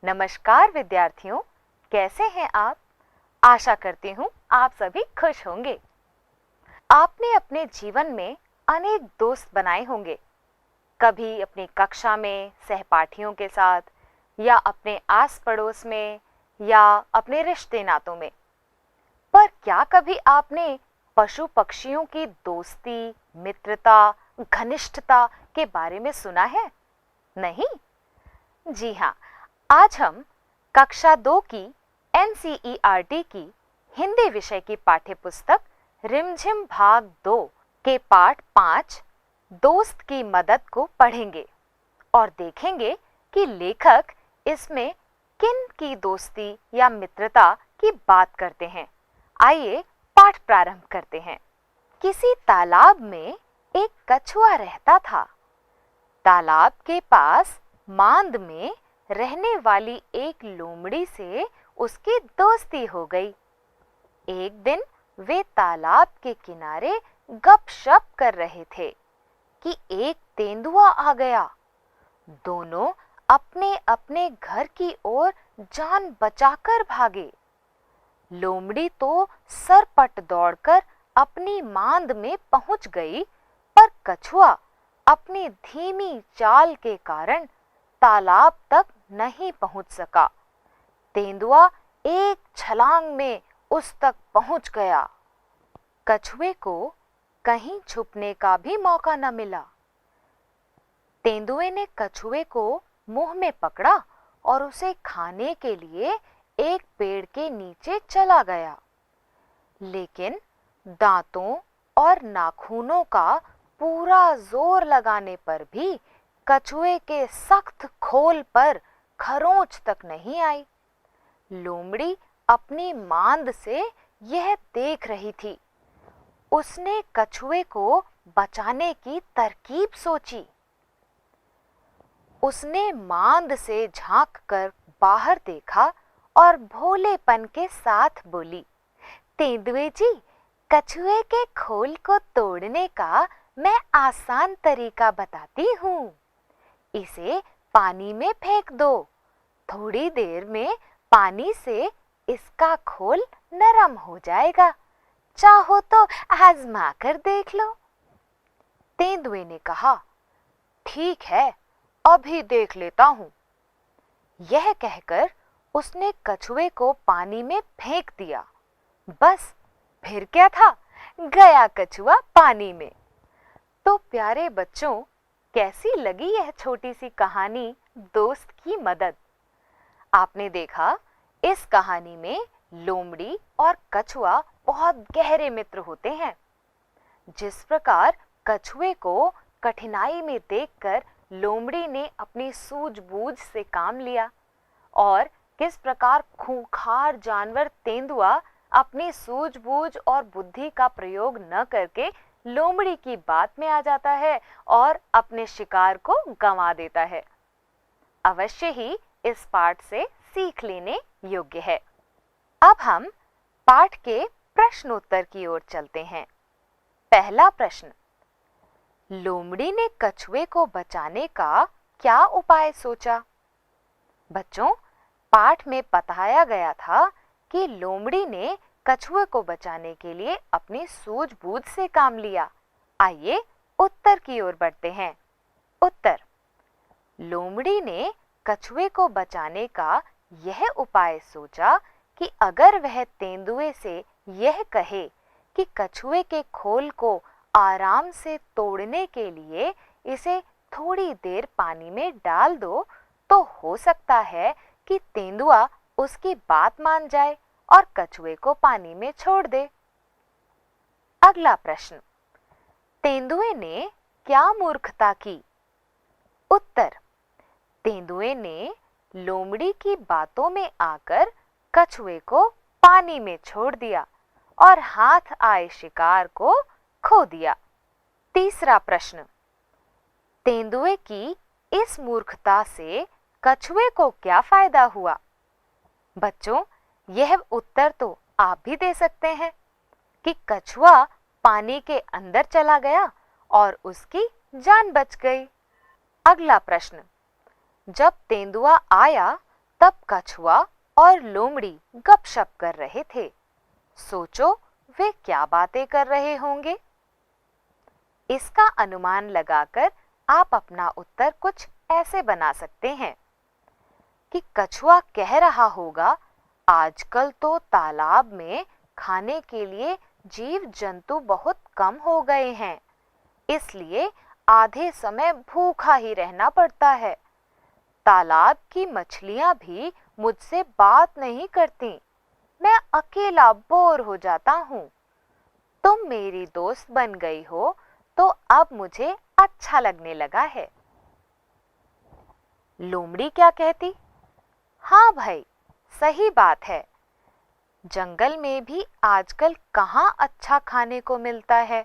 नमस्कार विद्यार्थियों, कैसे हैं आप? आशा करती हूँ आप सभी खुश होंगे। आपने अपने जीवन में अनेक दोस्त बनाए होंगे, कभी अपनी कक्षा में सहपाठियों के साथ, या अपने आस पड़ोस में, या अपने रिश्ते नातों में। पर क्या कभी आपने पशु पक्षियों की दोस्ती, मित्रता, घनिष्ठता के बारे में सुना है? नहीं? जी हाँ, आज हम कक्षा 2 की NCERT की हिंदी विषय की पाठ्यपुस्तक रिमझिम भाग 2 के पाठ 5 दोस्त की मदद को पढ़ेंगे और देखेंगे कि लेखक इसमें किन की दोस्ती या मित्रता की बात करते हैं। आइए पाठ प्रारंभ करते हैं। किसी तालाब में एक कछुआ रहता था। तालाब के पास मांद में रहने वाली एक लोमड़ी से उसकी दोस्ती हो गई। एक दिन वे तालाब के किनारे गपशप कर रहे थे कि एक तेंदुआ आ गया। दोनों अपने अपने घर की ओर जान बचाकर भागे। लोमड़ी तो सरपट दौड़कर अपनी मांद में पहुंच गई, पर कछुआ अपनी धीमी चाल के कारण तालाब तक नहीं पहुंच सका। तेंदुआ एक छलांग में उस तक पहुंच गया। कछुए को कहीं छुपने का भी मौका न मिला। तेंदुए ने कछुए को मुंह में पकड़ा और उसे खाने के लिए एक पेड़ के नीचे चला गया। लेकिन दांतों और नाखूनों का पूरा जोर लगाने पर भी कछुए के सख्त खोल पर खरोंच तक नहीं आई। लोमड़ी अपनी मांद से यह देख रही थी। उसने कछुए को बचाने की तरकीब सोची। उसने मांद से झांककर बाहर देखा और भोलेपन के साथ बोली, तेंदुए जी, कछुए के खोल को तोड़ने का मैं आसान तरीका बताती हूँ। इसे पानी में फेंक दो। थोड़ी देर में पानी से इसका खोल नरम हो जाएगा। चाहो तो आजमा कर देख लो। तेंदुए ने कहा, ठीक है, अभी देख लेता हूँ। यह कहकर उसने कछुए को पानी में फेंक दिया। बस, फिर क्या था, गया कछुआ पानी में। तो प्यारे बच्चों, कैसी लगी यह छोटी सी कहानी दोस्त की मदद? आपने देखा, इस कहानी में लोमड़ी और कछुआ बहुत गहरे मित्र होते हैं। जिस प्रकार कछुए को कठिनाई में देखकर लोमड़ी ने अपनी सूझबूझ से काम लिया, और किस प्रकार खूंखार जानवर तेंदुआ अपनी सूझबूझ और बुद्धि का प्रयोग न करके लोमड़ी की बात में आ जाता है और अपने शिकार को गंवा देता है। अवश्य ही इस पाठ से सीख लेने योग्य है। अब हम पाठ के प्रश्नोत्तर की ओर चलते हैं। पहला प्रश्न, लोमड़ी ने कछुए को बचाने का क्या उपाय सोचा? बच्चों, पाठ में बताया गया था कि लोमड़ी ने कछुए को बचाने के लिए अपनी सूझबूझ से काम लिया। आइए उत्तर की ओर बढ़ते हैं। उत्तर, लोमड़ी ने कछुए को बचाने का यह उपाय सोचा कि अगर वह तेंदुए से यह कहे कि कछुए के खोल को आराम से तोड़ने के लिए इसे थोड़ी देर पानी में डाल दो, तो हो सकता है कि तेंदुआ उसकी बात मान जाए और कछुए को पानी में छोड़ दे। अगला प्रश्न, तेंदुए ने क्या मूर्खता की? उत्तर, तेंदुए ने लोमड़ी की बातों में आकर कछुए को पानी में छोड़ दिया और हाथ आए शिकार को खो दिया। तीसरा प्रश्न, तेंदुए की इस मूर्खता से कछुए को क्या फायदा हुआ? बच्चों, यह उत्तर तो आप भी दे सकते हैं कि कछुआ पानी के अंदर चला गया और उसकी जान बच गई। अगला प्रश्न, जब तेंदुआ आया तब कछुआ और लोमड़ी गपशप कर रहे थे। सोचो वे क्या बातें कर रहे होंगे। इसका अनुमान लगाकर आप अपना उत्तर कुछ ऐसे बना सकते हैं कि कछुआ कह रहा होगा, आजकल तो तालाब में खाने के लिए जीव जंतु बहुत कम हो गए हैं, इसलिए आधे समय भूखा ही रहना पड़ता है। तालाब की मछलियां भी मुझसे बात नहीं करती, मैं अकेला बोर हो जाता हूँ। तुम मेरी दोस्त बन गई हो तो अब मुझे अच्छा लगने लगा है। लोमड़ी क्या कहती? हाँ भाई, सही बात है। जंगल में भी आजकल कहाँ अच्छा खाने को मिलता है।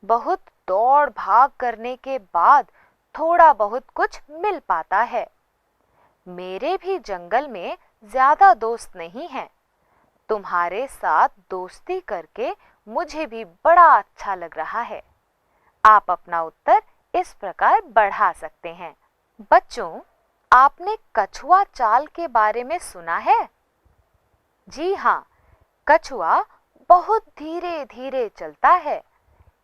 बहुत दौड़ भाग करने के बाद थोड़ा बहुत कुछ मिल पाता है। मेरे भी जंगल में ज्यादा दोस्त नहीं हैं। तुम्हारे साथ दोस्ती करके मुझे भी बड़ा अच्छा लग रहा है। आप अपना उत्तर इस प्रकार बढ़ा सकते हैं। बच्चों, आपने कछुआ चाल के बारे में सुना है? जी हाँ, कछुआ बहुत धीरे धीरे चलता है,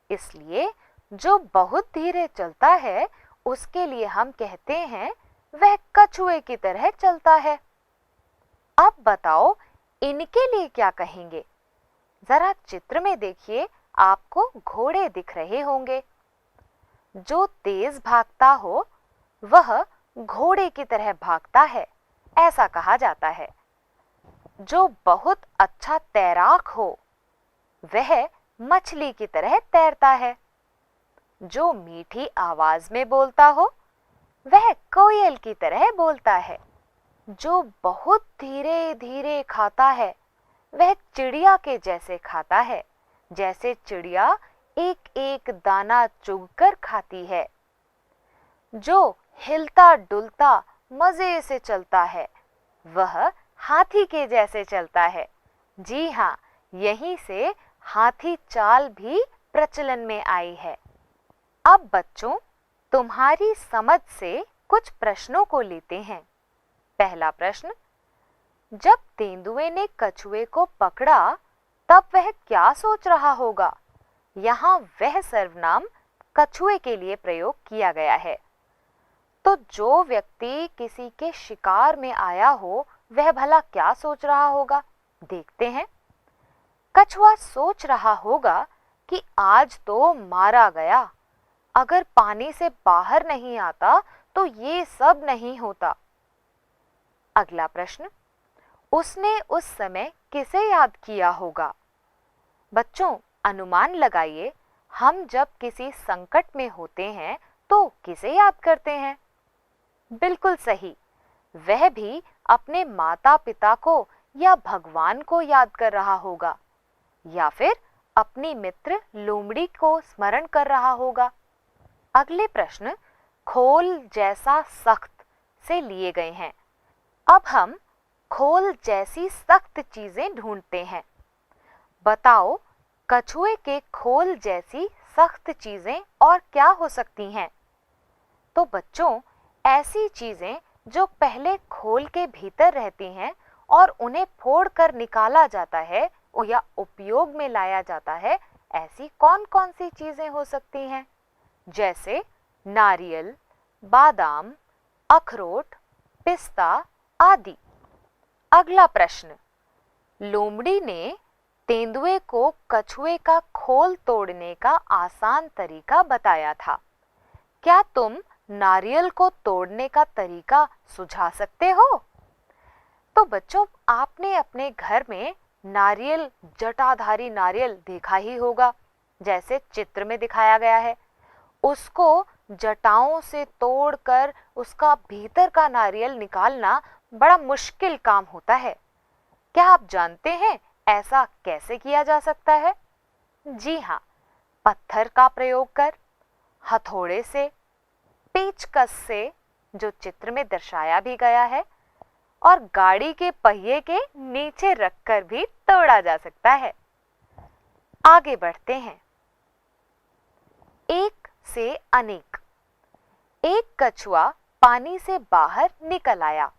इसलिए जो बहुत धीरे चलता है उसके लिए हम कहते हैं वह कछुए की तरह चलता है। अब बताओ इनके लिए क्या कहेंगे? जरा चित्र में देखिए, आपको घोड़े दिख रहे होंगे। जो तेज भागता हो वह घोड़े की तरह भागता है, ऐसा कहा जाता है। जो बहुत अच्छा तैराक हो वह मछली की तरह तैरता है। जो मीठी आवाज में बोलता हो वह कोयल की तरह बोलता है। जो बहुत धीरे धीरे खाता है वह चिड़िया के जैसे खाता है, जैसे चिड़िया एक एक दाना चुगकर खाती है। जो हिलता डुलता मजे से चलता है वह हाथी के जैसे चलता है। जी हाँ, यहीं से हाथी चाल भी प्रचलन में आई है। अब बच्चों, तुम्हारी समझ से कुछ प्रश्नों को लेते हैं। पहला प्रश्न, जब तेंदुए ने कछुए को पकड़ा तब वह क्या सोच रहा होगा? यहाँ वह सर्वनाम कछुए के लिए प्रयोग किया गया है। तो जो व्यक्ति किसी के शिकार में आया हो वह भला क्या सोच रहा होगा? देखते हैं। कछुआ सोच रहा होगा कि आज तो मारा गया, अगर पानी से बाहर नहीं आता तो ये सब नहीं होता। अगला प्रश्न, उसने उस समय किसे याद किया होगा? बच्चों, अनुमान लगाइए, हम जब किसी संकट में होते हैं तो किसे याद करते हैं? बिल्कुल सही, वह भी अपने माता पिता को या भगवान को याद कर रहा होगा, या फिर अपनी मित्र लोमड़ी को स्मरण कर रहा होगा। अगले प्रश्न खोल जैसा सख्त से लिए गए हैं। अब हम खोल जैसी सख्त चीजें ढूंढते हैं। बताओ कछुए के खोल जैसी सख्त चीजें और क्या हो सकती हैं? तो बच्चों, ऐसी चीजें जो पहले खोल के भीतर रहती हैं और उन्हें फोड़कर निकाला जाता है या उपयोग में लाया जाता है, ऐसी कौन-कौन सी चीजें हो सकती हैं? जैसे नारियल, बादाम, अखरोट, पिस्ता आदि। अगला प्रश्न, लोमड़ी ने तेंदुए को कछुए का खोल तोड़ने का आसान तरीका बताया था। क्या तुम नारियल को तोड़ने का तरीका सुझा सकते हो? तो बच्चों, आपने अपने घर में नारियल, जटाधारी नारियल देखा ही होगा, जैसे चित्र में दिखाया गया है। उसको जटाओं से तोड़कर उसका भीतर का नारियल निकालना बड़ा मुश्किल काम होता है। क्या आप जानते हैं ऐसा कैसे किया जा सकता है? जी हाँ, पत्थर का प्रयोग कर, हथौड़े से, पेचकस से, जो चित्र में दर्शाया भी गया है, और गाड़ी के पहिए के नीचे रखकर भी तोड़ा जा सकता है। आगे बढ़ते हैं। एक से अनेक। एक कछुआ पानी से बाहर निकल आया।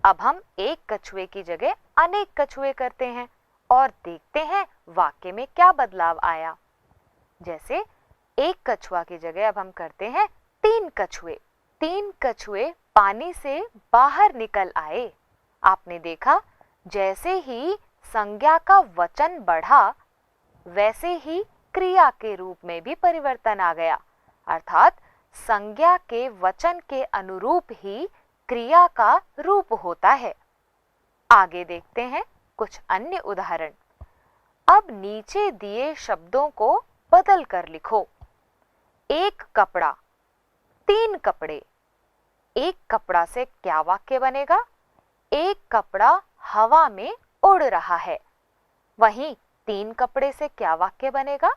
अब हम एक कछुए की जगह अनेक कछुए करते हैं और देखते हैं वाक्य में क्या बदलाव आया। जैसे एक कछुआ की जगह अब हम करते हैं 3 कछुए। 3 कछुए पानी से बाहर निकल आए। आपने देखा जैसे ही संज्ञा का वचन बढ़ा वैसे ही क्रिया के रूप में भी परिवर्तन आ गया, अर्थात संज्ञा के वचन के अनुरूप ही क्रिया का रूप होता है। आगे देखते हैं कुछ अन्य उदाहरण। अब नीचे दिए शब्दों को बदल कर लिखो। 1 कपड़ा, 3 कपड़े। 1 कपड़ा से क्या वाक्य बनेगा? 1 कपड़ा हवा में उड़ रहा है। वहीं 3 कपड़े से क्या वाक्य बनेगा?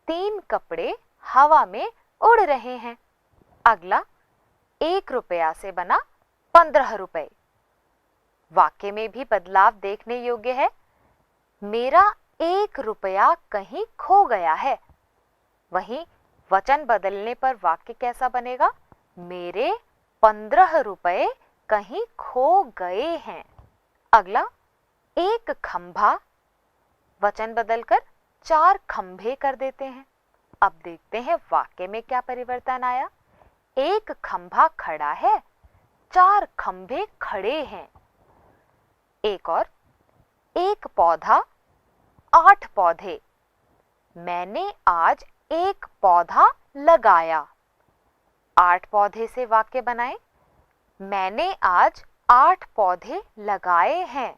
3 कपड़े हवा में उड़ रहे हैं। अगला, 1 रुपया से बना 15 रुपए। वाक्य में भी बदलाव देखने योग्य है। मेरा 1 रुपया कहीं खो गया है। वहीं वचन बदलने पर वाक्य कैसा बनेगा? मेरे 15 रुपए कहीं खो गए हैं। अगला, 1 खंभा, वचन बदलकर 4 खंभे कर देते हैं। अब देखते हैं वाक्य में क्या परिवर्तन आया। 1 खंभा खड़ा है, 4 खंभे खड़े हैं। एक और, 1 पौधा, 8 पौधे। मैंने आज 1 पौधा लगाया। 8 पौधे से वाक्य बनाएं। मैंने आज 8 पौधे लगाए हैं।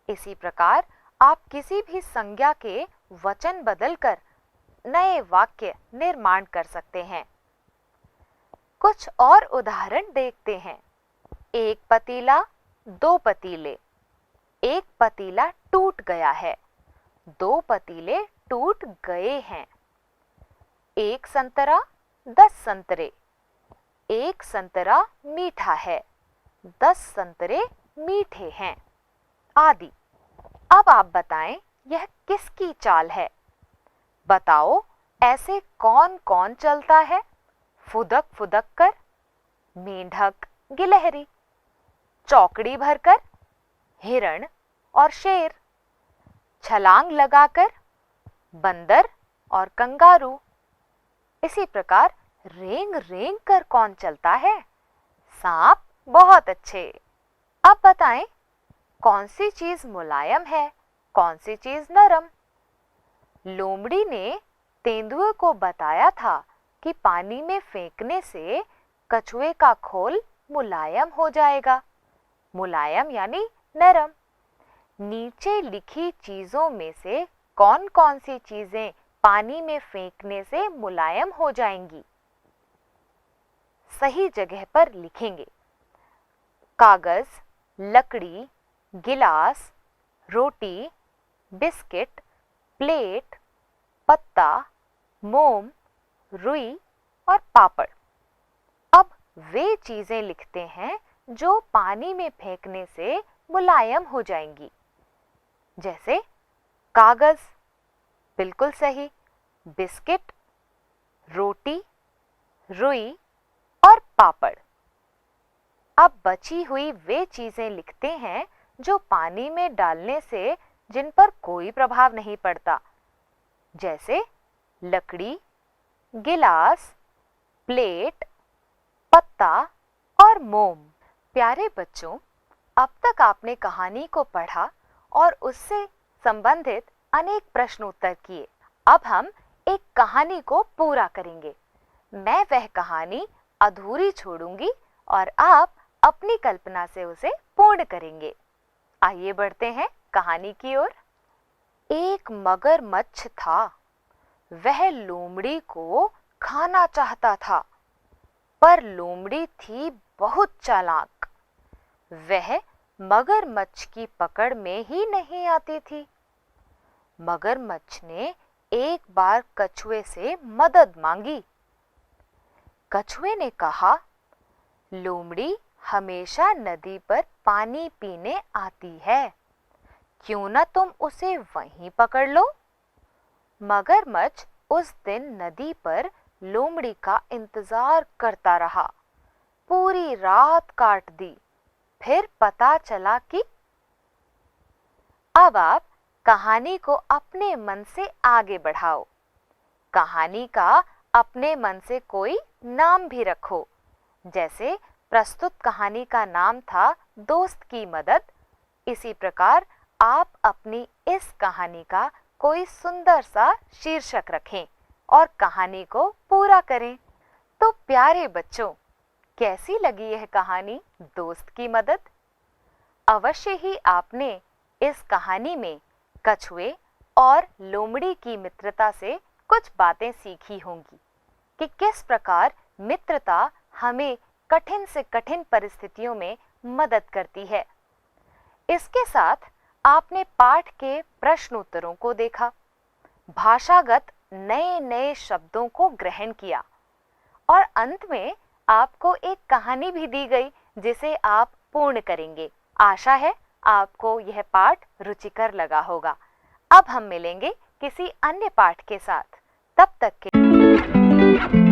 इसी प्रकार आप किसी भी संज्ञा के वचन बदलकर नए वाक्य निर्माण कर सकते हैं। कुछ और उदाहरण देखते हैं। 1 पतीला, 2 पतीले। 1 पतीला टूट गया है, 2 पतीले टूट गए हैं। 1 संतरा, 10 संतरे। 1 संतरा मीठा है, 10 संतरे मीठे हैं, आदि। अब आप बताएं यह किसकी चाल है? बताओ ऐसे कौन कौन चलता है? फुदक फुदक कर, मेंढक, गिलहरी। चौकड़ी भरकर, हिरण और शेर। छलांग लगाकर, बंदर और कंगारू। इसी प्रकार रेंग रेंग कर कौन चलता है? सांप। बहुत अच्छे। अब बताएं कौन सी चीज मुलायम है, कौन सी चीज नरम? लोमड़ी ने तेंदुए को बताया था कि पानी में फेंकने से कछुए का खोल मुलायम हो जाएगा। मुलायम यानी नरम। नीचे लिखी चीजों में से कौन कौन सी चीजें पानी में फेंकने से मुलायम हो जाएंगी? सही जगह पर लिखेंगे। कागज, लकड़ी, गिलास, रोटी, बिस्किट, प्लेट, पत्ता, मोम, रुई और पापड़। अब वे चीजें लिखते हैं जो पानी में फेंकने से मुलायम हो जाएंगी। जैसे कागज, बिल्कुल सही, बिस्किट, रोटी, रुई और पापड़। अब बची हुई वे चीजें लिखते हैं जो पानी में डालने से जिन पर कोई प्रभाव नहीं पड़ता। जैसे लकड़ी, गिलास, प्लेट, पत्ता और मोम। प्यारे बच्चों, अब तक आपने कहानी को पढ़ा और उससे संबंधित अनेक प्रश्न उत्तर किए। अब हम एक कहानी को पूरा करेंगे। मैं वह कहानी अधूरी छोड़ूंगी और आप अपनी कल्पना से उसे पूर्ण करेंगे। आइए बढ़ते हैं कहानी की ओर। एक मगरमच्छ था। वह लोमड़ी को खाना चाहता था, पर लोमड़ी थी बहुत चालाक। वह मगरमच्छ की पकड़ में ही नहीं आती थी। मगरमच्छ ने एक बार कछुए से मदद मांगी। कछुए ने कहा, लोमड़ी हमेशा नदी पर पानी पीने आती है, क्यों न तुम उसे वहीं पकड़ लो। मगरमच्छ उस दिन नदी पर लोमड़ी का इंतजार करता रहा। पूरी रात काट दी, फिर पता चला कि। अब आप कहानी को अपने मन से आगे बढ़ाओ। कहानी का अपने मन से कोई नाम भी रखो। जैसे प्रस्तुत कहानी का नाम था दोस्त की मदद, इसी प्रकार आप अपनी इस कहानी का कोई सुंदर सा शीर्षक रखें और कहानी को पूरा करें। तो प्यारे बच्चों, कैसी लगी यह कहानी दोस्त की मदद? अवश्य ही आपने इस कहानी में कछुए और लोमड़ी की मित्रता से कुछ बातें सीखी होंगी कि किस प्रकार मित्रता हमें कठिन से कठिन परिस्थितियों में मदद करती है। इसके साथ आपने पाठ के प्रश्न उत्तरों को देखा, भाषागत नए नए शब्दों को ग्रहण किया और अंत में आपको एक कहानी भी दी गई जिसे आप पूर्ण करेंगे। आशा है आपको यह पाठ रुचिकर लगा होगा। अब हम मिलेंगे किसी अन्य पाठ के साथ। तब तक के